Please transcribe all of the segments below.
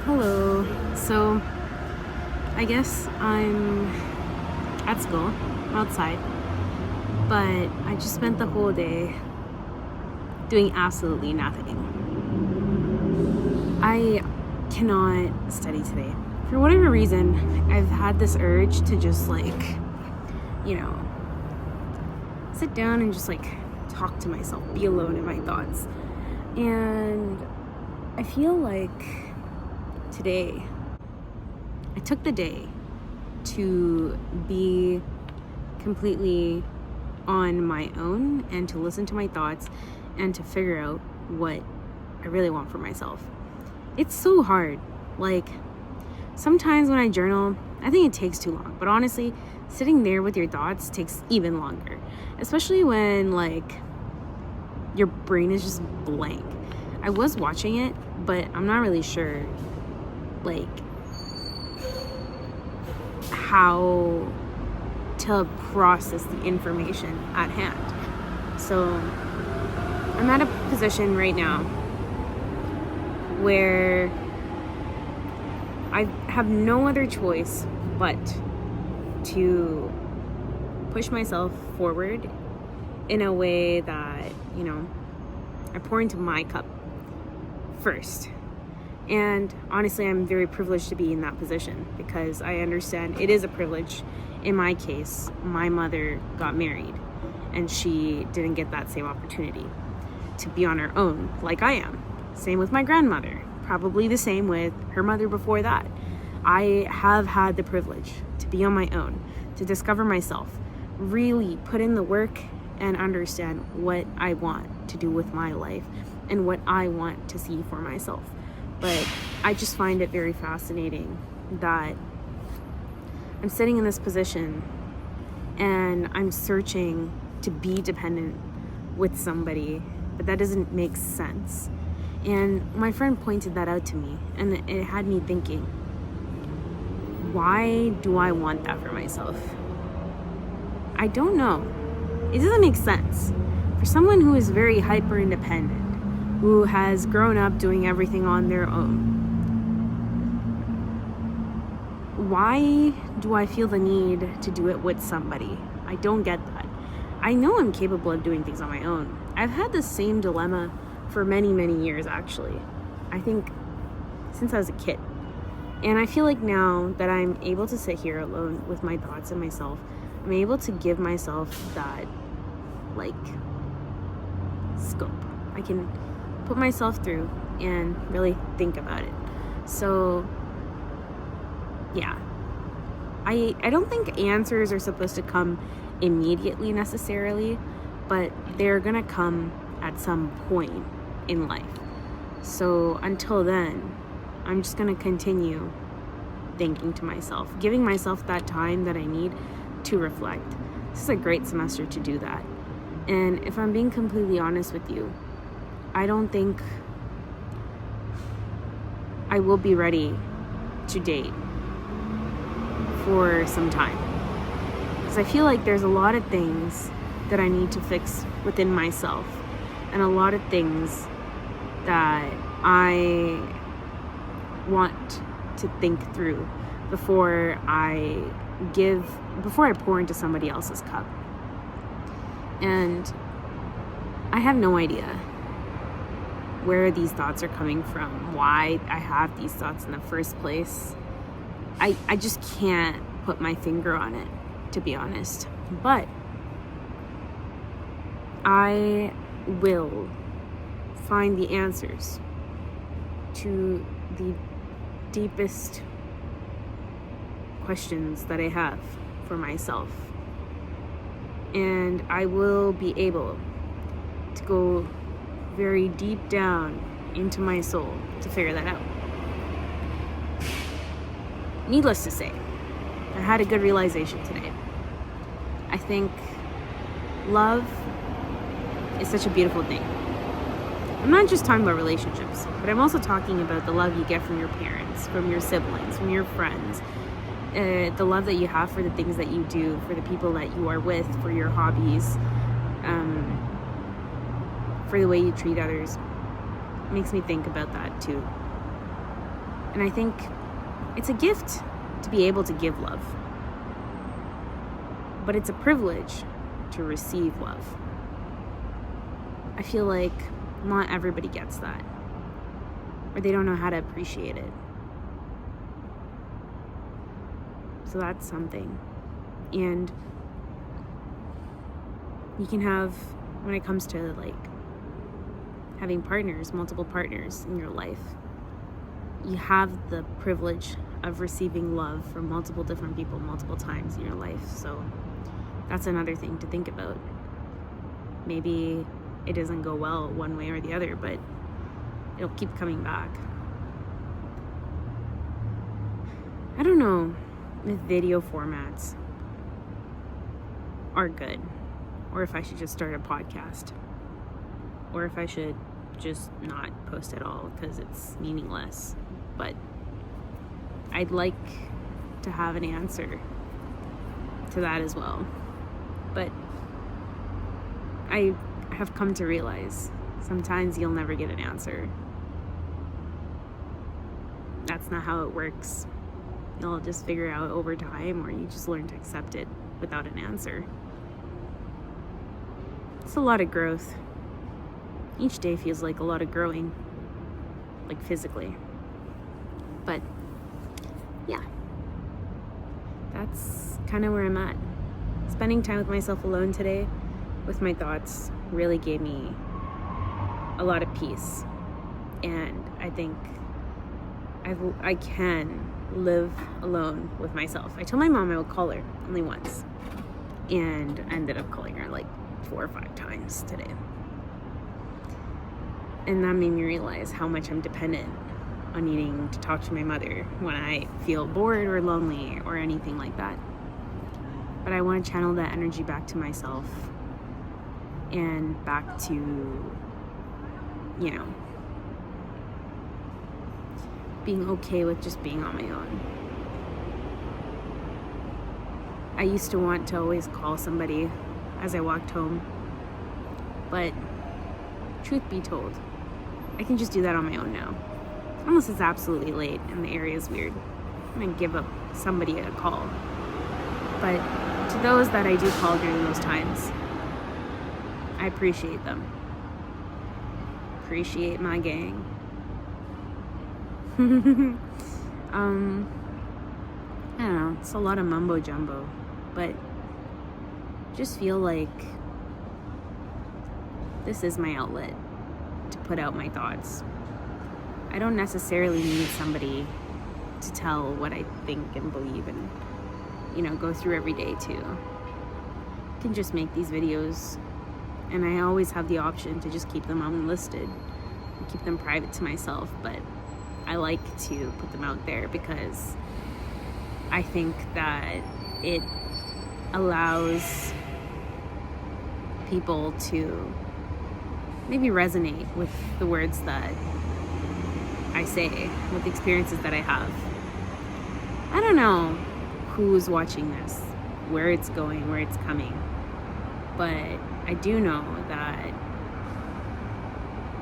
Hello. So, I guess I'm at school, outside, but I just spent the whole day doing absolutely nothing. I cannot study today. For whatever reason, I've had this urge to just you know, sit down and just talk to myself, be alone in my thoughts. And I feel like today, I took the day to be completely on my own and to listen to my thoughts and to figure out what I really want for myself. It's so hard. Sometimes when I journal, I think it takes too long. But honestly, sitting there with your thoughts takes even longer. Especially when your brain is just blank. I was watching it, but I'm not really sure how to process the information at hand. So I'm at a position right now where I have no other choice but to push myself forward in a way that, I pour into my cup first. And honestly, I'm very privileged to be in that position because I understand it is a privilege. In my case, my mother got married and she didn't get that same opportunity to be on her own like I am. Same with my grandmother, probably the same with her mother before that. I have had the privilege to be on my own, to discover myself, really put in the work and understand what I want to do with my life and what I want to see for myself. But I just find it very fascinating that I'm sitting in this position and I'm searching to be dependent with somebody, but that doesn't make sense. And my friend pointed that out to me, and it had me thinking, why do I want that for myself? I don't know. It doesn't make sense. For someone who is very hyper independent, who has grown up doing everything on their own, why do I feel the need to do it with somebody? I don't get that. I know I'm capable of doing things on my own. I've had the same dilemma for many, many years, actually. I think since I was a kid. And I feel like now that I'm able to sit here alone with my thoughts and myself, I'm able to give myself that, scope. I can put myself through and really think about it. So, yeah. I don't think answers are supposed to come immediately necessarily, but they're gonna come at some point in life. So until then, I'm just gonna continue thinking to myself, giving myself that time that I need to reflect. This is a great semester to do that. And if I'm being completely honest with you, I don't think I will be ready to date for some time. Because I feel like there's a lot of things that I need to fix within myself, and a lot of things that I want to think through before I pour into somebody else's cup. And I have no idea where these thoughts are coming from, why I have these thoughts in the first place. I just can't put my finger on it, to be honest. But I will find the answers to the deepest questions that I have for myself. And I will be able to go very deep down into my soul to figure that out. Needless to say, I had a good realization today. I think love is such a beautiful thing. I'm not just talking about relationships, but I'm also talking about the love you get from your parents, from your siblings, from your friends, the love that you have for the things that you do, for the people that you are with, for your hobbies, for the way you treat others. It makes me think about that too. And I think it's a gift to be able to give love. But it's a privilege to receive love. I feel like not everybody gets that, or they don't know how to appreciate it. So that's something. And you can have, when it comes to like having partners, multiple partners in your life, you have the privilege of receiving love from multiple different people multiple times in your life. So that's another thing to think about. Maybe it doesn't go well one way or the other, but it'll keep coming back. I don't know if video formats are good, or if I should just start a podcast, or if I should just not post at all because it's meaningless. But I'd like to have an answer to that as well. But I have come to realize sometimes you'll never get an answer. That's not how it works. You'll just figure it out over time, or you just learn to accept it without an answer. It's a lot of growth. Each day feels like a lot of growing, like physically. But yeah, that's kind of where I'm at. Spending time with myself alone today, with my thoughts, really gave me a lot of peace. And I think I can live alone with myself. I told my mom I would call her only once, and I ended up calling her like 4 or 5 times today. And that made me realize how much I'm dependent on needing to talk to my mother when I feel bored or lonely or anything like that. But I want to channel that energy back to myself and back to, you know, being okay with just being on my own. I used to want to always call somebody as I walked home, but truth be told, I can just do that on my own now. Unless it's absolutely late and the area is weird, I'm gonna give up somebody a call. But to those that I do call during those times, I appreciate them. Appreciate my gang. I don't know, it's a lot of mumbo jumbo, but just feel like this is my outlet to put out my thoughts. I don't necessarily need somebody to tell what I think and believe and, you know, go through every day too. I can just make these videos, and I always have the option to just keep them unlisted and keep them private to myself, but I like to put them out there because I think that it allows people to maybe resonate with the words that I say, with the experiences that I have. I don't know who's watching this, where it's going, where it's coming, but I do know that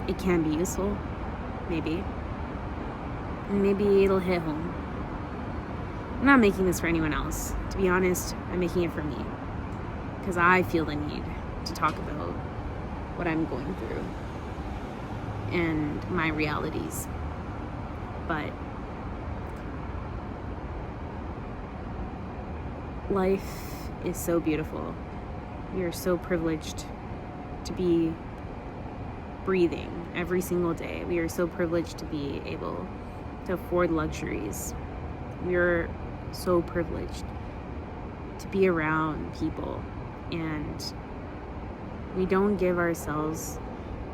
it can be useful, maybe. And maybe it'll hit home. I'm not making this for anyone else. To be honest, I'm making it for me. Because I feel the need to talk about what I'm going through and my realities. But life is so beautiful. We are so privileged to be breathing every single day. We are so privileged to be able to afford luxuries. We are so privileged to be around people, and we don't give ourselves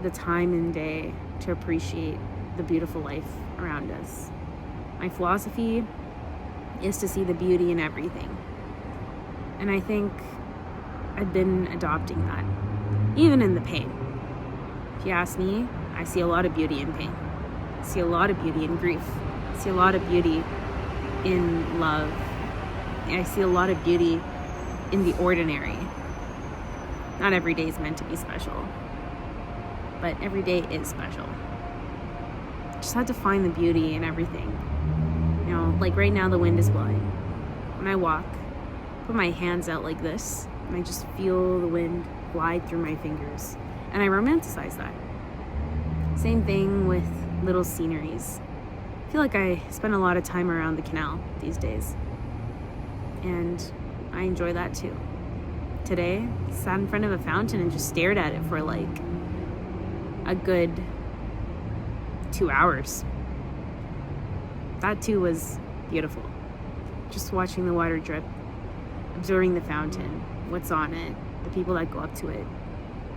the time and day to appreciate the beautiful life around us. My philosophy is to see the beauty in everything, and I think I've been adopting that, even in the pain. If you ask me, I see a lot of beauty in pain. I see a lot of beauty in grief. I see a lot of beauty in love. I see a lot of beauty in the ordinary. Not every day is meant to be special, but every day is special. Just have to find the beauty in everything You know, like right now the wind is blowing. When I walk, put my hands out like this, and I just feel the wind glide through my fingers. And I romanticize that. Same thing with little sceneries. I feel like I spend a lot of time around the canal these days. And I enjoy that too. Today, I sat in front of a fountain and just stared at it for like a good 2 hours. That too was beautiful. Just watching the water drip, observing the fountain, what's on it, the people that go up to it.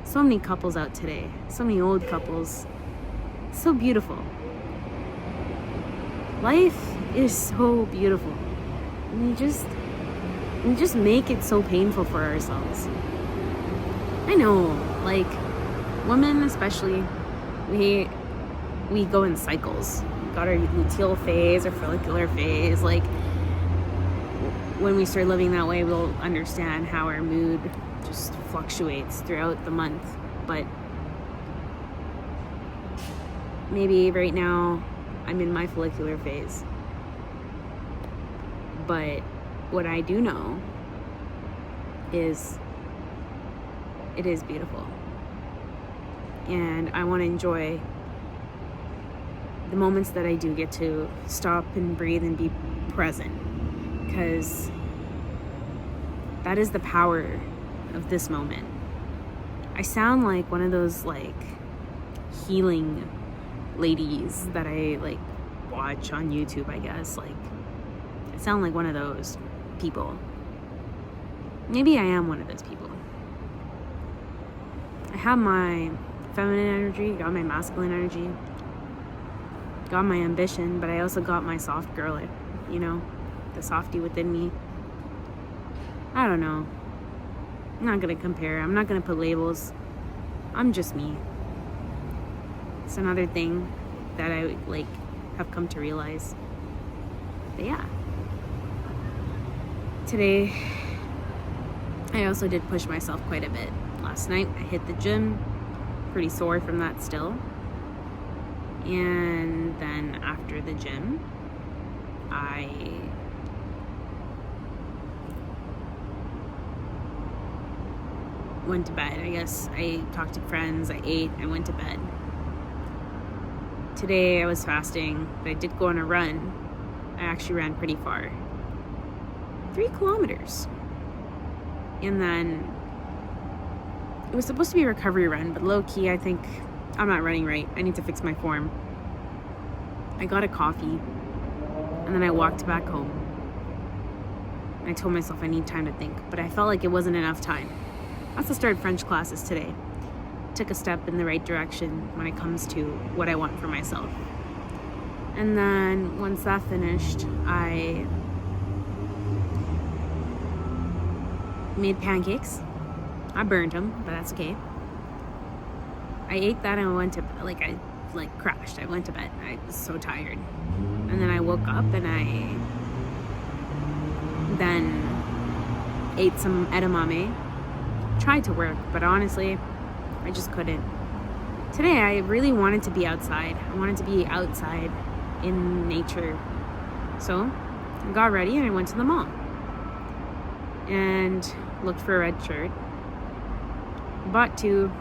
So many couples out today, so many old couples. So beautiful. Life is so beautiful. And we just make it so painful for ourselves. I know, like, women especially, we go in cycles. We got our luteal phase, our follicular phase. Like, when we start living that way, we'll understand how our mood just fluctuates throughout the month. But maybe right now I'm in my follicular phase. But what I do know is it is beautiful. And I want to enjoy the moments that I do get to stop and breathe and be present. Because that is the power of this moment. I sound like one of those like healing ladies that I like watch on YouTube, I guess. Like, I sound like one of those people. Maybe I am one of those people. I have my feminine energy, got my masculine energy, got my ambition, but I also got my soft girl, you know, the softie within me. I don't know. I'm not gonna compare. I'm not gonna put labels. I'm just me. It's another thing that I like have come to realize. But yeah. Today, I also did push myself quite a bit. Last night, I hit the gym. Pretty sore from that still. And then after the gym, I went to bed. I guess I talked to friends, I ate, I went to bed. Today I was fasting, but I did go on a run. I actually ran pretty far. 3 kilometers. And then it was supposed to be a recovery run, but low-key I think I'm not running right. I need to fix my form. I got a coffee, and then I walked back home. I told myself I need time to think, but I felt like it wasn't enough time. I also started French classes today. Took a step in the right direction when it comes to what I want for myself. And then once that finished, I made pancakes. I burned them, but that's okay. I ate that and I went to, I crashed. I went to bed. I was so tired. And then I woke up and I then ate some edamame. Tried to work, but honestly, I just couldn't. Today, I really wanted to be outside. I wanted to be outside in nature. So, I got ready and I went to the mall. And looked for a red shirt. Bought 2.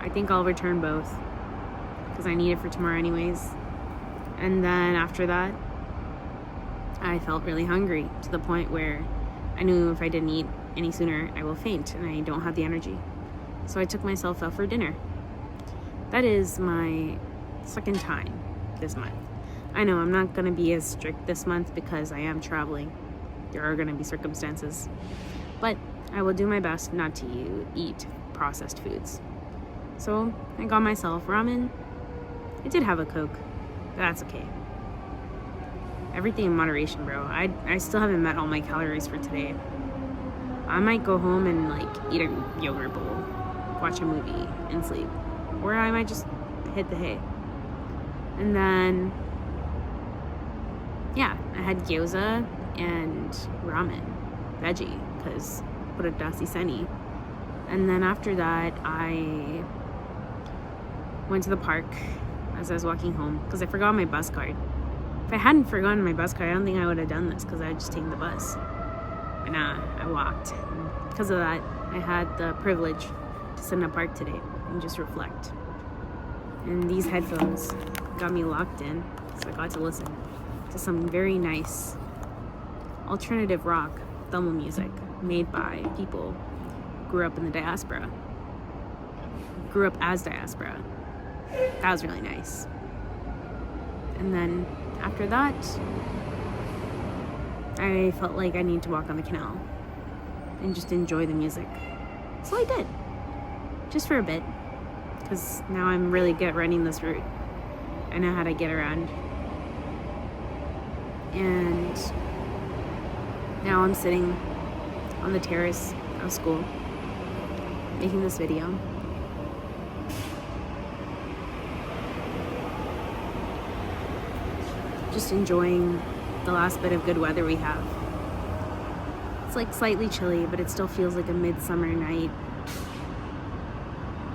I think I'll return both. Because I need it for tomorrow anyways. And then after that, I felt really hungry. To the point where I knew if I didn't eat any sooner, I will faint. And I don't have the energy. So I took myself out for dinner. That is my second time this month. I know I'm not going to be as strict this month because I am traveling. There are going to be circumstances. But I will do my best not to eat processed foods. So I got myself ramen. I did have a Coke. But that's okay. Everything in moderation, bro. I still haven't met all my calories for today. I might go home and eat a yogurt bowl, watch a movie, and sleep. Or I might just hit the hay. And then, yeah, I had gyoza and ramen, veggie, because purodasi seni. And then after that, I went to the park as I was walking home, because I forgot my bus card. If I hadn't forgotten my bus card, I don't think I would have done this, because I would just taken the bus. But nah, I walked. And because of that, I had the privilege to sit in a park today and just reflect. And these headphones got me locked in, so I got to listen to some very nice alternative rock Tamil music made by people who grew up in the diaspora. Grew up as diaspora. That was really nice. And then after that, I felt like I need to walk on the canal and just enjoy the music. So I did. Just for a bit. Because now I'm really good at running this route. I know how to get around. And now I'm sitting on the terrace of school making this video. Just enjoying the last bit of good weather we have. It's like slightly chilly, but it still feels like a midsummer night,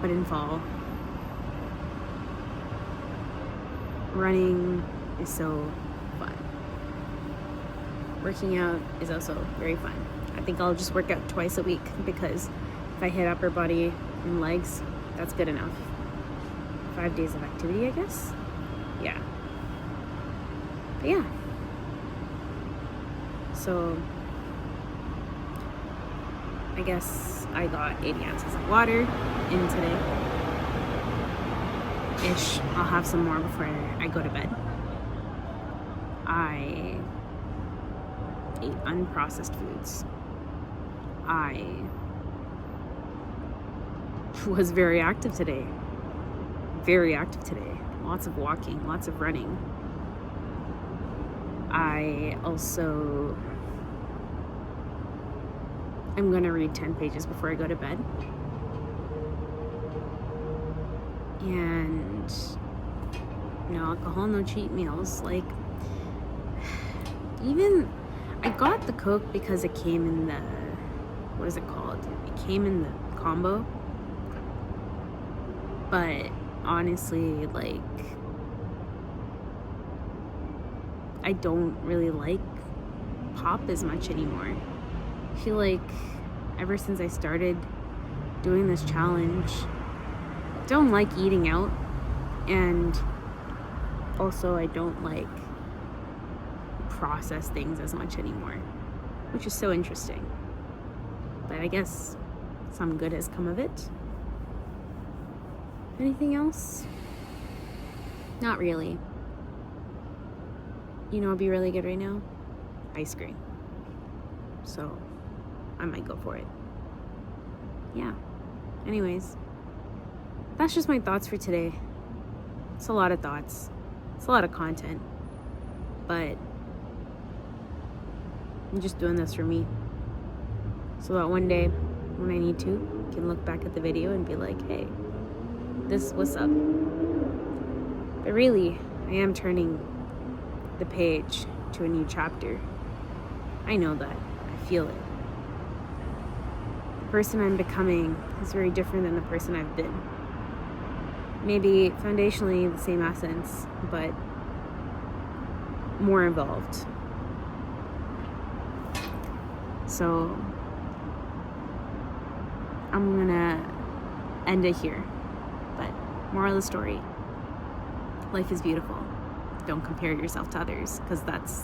but in fall. Running is so fun. Working out is also very fun. I think I'll just work out twice a week, because if I hit upper body and legs, that's good enough. 5 days of activity, I guess? Yeah. But yeah. So I guess I got 80 ounces of water in today. Ish. I'll have some more before I go to bed. I ate unprocessed foods. I was very active today. Very active today. Lots of walking, lots of running. I also am going to read 10 pages before I go to bed. And no alcohol, no cheat meals. Like, even I got the Coke because it came in the, what is it called? It came in the combo. But honestly, like, I don't really like pop as much anymore. I feel like ever since I started doing this challenge, I don't like eating out, and also I don't like processed things as much anymore, which is so interesting. But I guess some good has come of it. Anything else? Not really. You know, it'd be really good right now? Ice cream. So I might go for it. Yeah. Anyways, that's just my thoughts for today. It's a lot of thoughts. It's a lot of content. But I'm just doing this for me. So that one day, when I need to, I can look back at the video and be like, hey, this is what's up. But really, I am turning the page to a new chapter. I know that. I feel it. The person I'm becoming is very different than the person I've been. Maybe foundationally the same essence, but more involved. So I'm gonna end it here. But moral of the story, life is beautiful. Don't compare yourself to others, because that's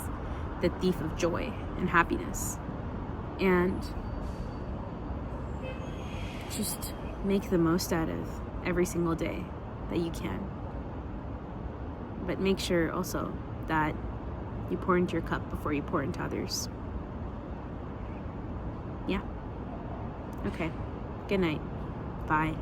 the thief of joy and happiness. And just make the most out of every single day that you can. But make sure also that you pour into your cup before you pour into others. Yeah. Okay. Good night. Bye.